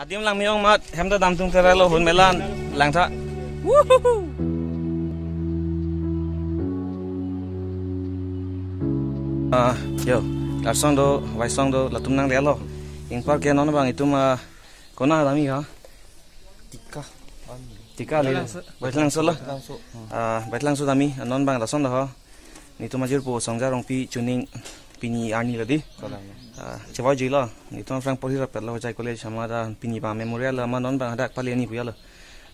Adim lang miyong mat, hem da dam tung terelo hun melan lang tha. Woohoo! Yo, lar song do, vai song do, la tum nang le lo. Ing par ke non bang itu ma kona dami ha. Tika le. Baitlang so la. Baitlang so dami non bang la song da ha. Ni tu majir po songja rong pi tuning pini arni ladi. Cewa jila, itu orang Polri rapat lah wajah college sama ada pini bang memorial lah, mana non bang ada kepala ni punya lah,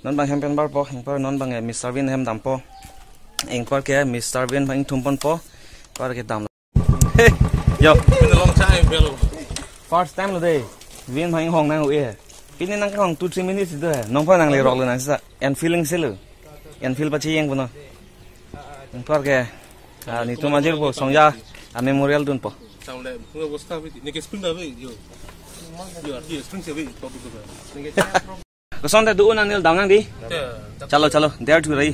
non bang hempen bar po, hempen non bang Mr. Win hem dam po, engkau ke Mr. Win bang tumpon po, par ke dam. Hey, yo, been a long time, fellow. first time lo deh, Win bang hong nang uye, pini nang hong 2-3 minutes itu eh, nongpa nang le rock lo nang sisa, and feeling sih lo, and feel paci yang puno, engkau ke, ni tu majir po, songja, memorial dun po. Sound like we was covered. Nigga spring away, yo. Yo, spring away. Kesan dah dua nanil dangang di. Chalo, there to rahi.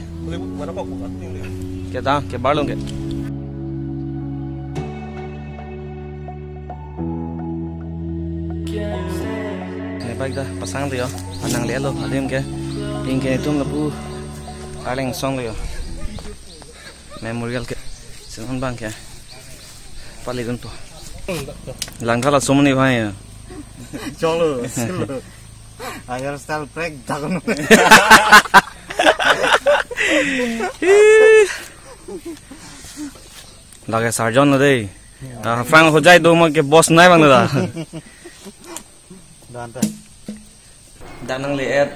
Kita, ke balong ke. Ini baik dah pasang tu yo. Anang lelo, adim ke. Ingke itu melapu. Paling song tu yo. Memorial ke. Sinon bang ke. Paling tu. Langkah lah semua ni bahaya. Cholo, agar style break dagun. Lagi sarjon ada. Frank hojai do mo ke boss naik bang dah. Danang lihat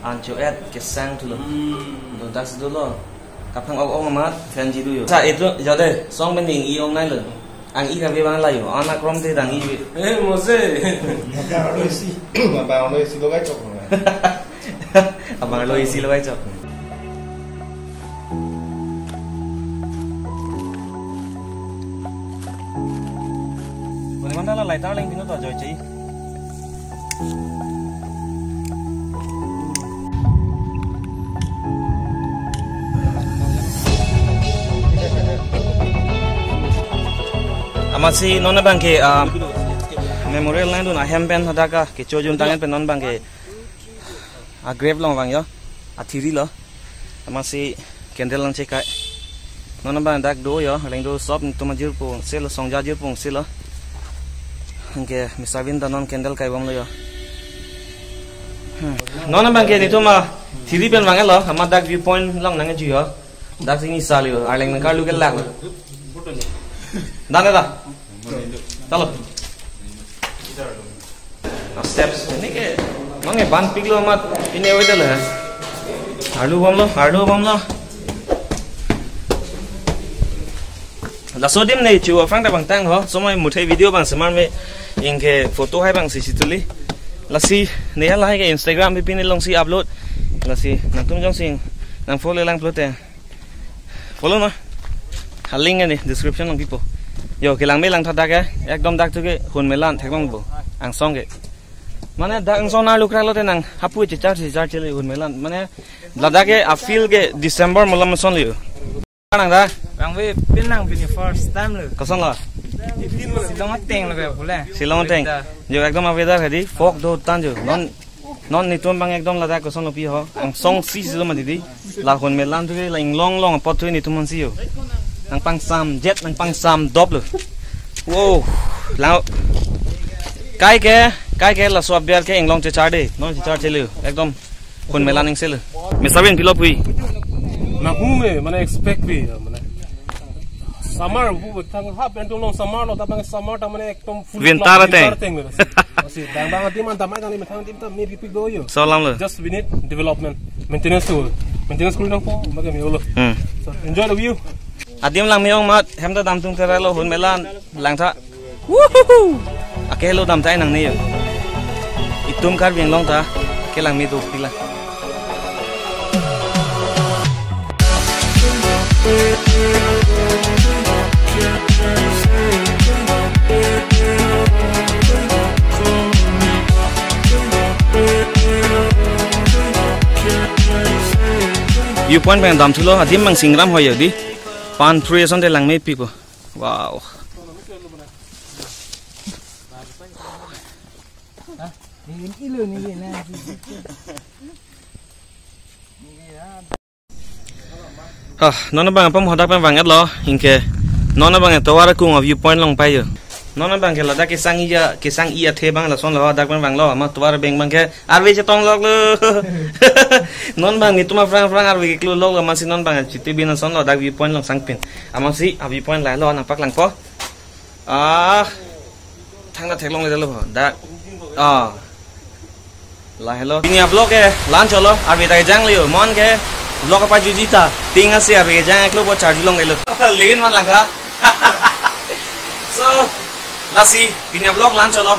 anjo ke sang tu lo. Das tu lo. Kapang ong amat fan jidu yo. Sa itu jadi song mending iong naik lo. Ang ika bang layu, anak rom te dang iwi. Mose. Abang lo isi lo baca pun. Abang lo isi lo baca. Mana lah lighter lagi pinu tu joy cai. Masih nona bang ke memorial lain tu na hempen ada ka ke cojun tangan pen non bang ke grave long bang yo athiri lo masih candle lang cekai nona bang dak do yo leng do sop tu majir po sel songja jir pong sel ke misavin da non candle kai bang lo yo nona bang ke ni tu ma thiri pen bang lo ama dak viewpoint lang nang ju yo dak sini sal yo arleng nang kalu ke lag Dana dah. Chalo. Steps ini ke mana ban piglo amat ini awal dah lah. Hardu bom lo. Dah sodim ni cuba Frank dah bang tang ho. Semua mutai video bang semar me ingke foto hai bang sisi tuli. Lasi ni lah ke Instagram pipin long si upload. Lasi nang tum jong sing nang follow lang upload eh. Follow na. Link ni description long people. Yo kilang me lang thada ke ekdom dak tu ke hun melan thekbang bo ang song ke mane dak ang song na lukra lo te nang hapu che char chele hun melan mane lada ke a feel ke December molam son liu nang da bang we pinang bini first time lo kason la silong teng lo pula silong teng yo ekdom weather hadi fog do tan jo non ni ton bang ekdom lada kason lo pi ho ang song si lo ma didi la hun melan tu ke la ing long pot tu ni tu mon si yo nang pang sam jet nang pang sam dop lo wow lao kai ke la swab biar ke englong che char de non che char chelu ekdom khun melan ing sel Mr. Win kilo pui Na hume, mana expect we, mana. Summer, tang hap entong long summer lo, tapi summer tang mana ekdom full. Winter teng. Masih, bang tim man tamai tang matang tim tam maybe pick do yo. so lam lo Just we need development, maintenance tool, maintenance tool nang po, magam yo lo. So enjoy the view. Adim lang miyong mat hem da dam tung terelo hun melan lang tha woohoo akelo dam tai nang ni itum kar bing long ta kelang mi tu pila viewpoint bang dam thulo adim mang singram hoy di pan tree son de lang me people wow nona bang apa mau dapat banget loh, ingke nona bang itu ada kung viewpoint long payo. Nona bang kalau ada kisang iya the bang lah son loh, ada bang loh, ama tuara bang bang ke arwe cetong log lo. Non bang itu mah frang arwe kelu log ama si non bang citi bina son loh, ada viewpoint long sangpin. Ama si viewpoint lah lo nampak lang po. Thang là thèn longเลยlo, dak. Lah hello. Ini upload ke, lunch lo, arwe tay jang liyo, mon ke. Vlog apa jujita, tinggal sih apa jangan keluar buat charge long itu. Lain mana lagi? So, nasi ini vlog lancar loh.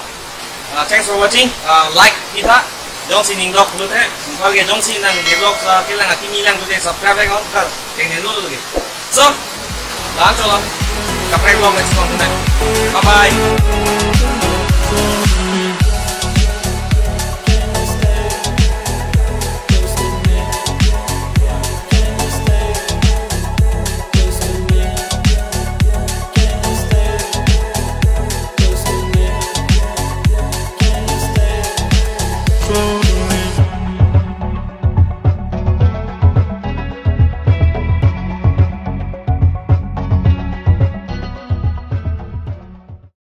Thanks for watching. Like kita, jangan sih ning vlog dulu deh. Kalau jangan sih nang vlog kita nggak kimi lang dulu deh. Subscribe kan, kan, tinggal dulu lagi. So, lancar loh. Kapan vlog next time? Bye bye.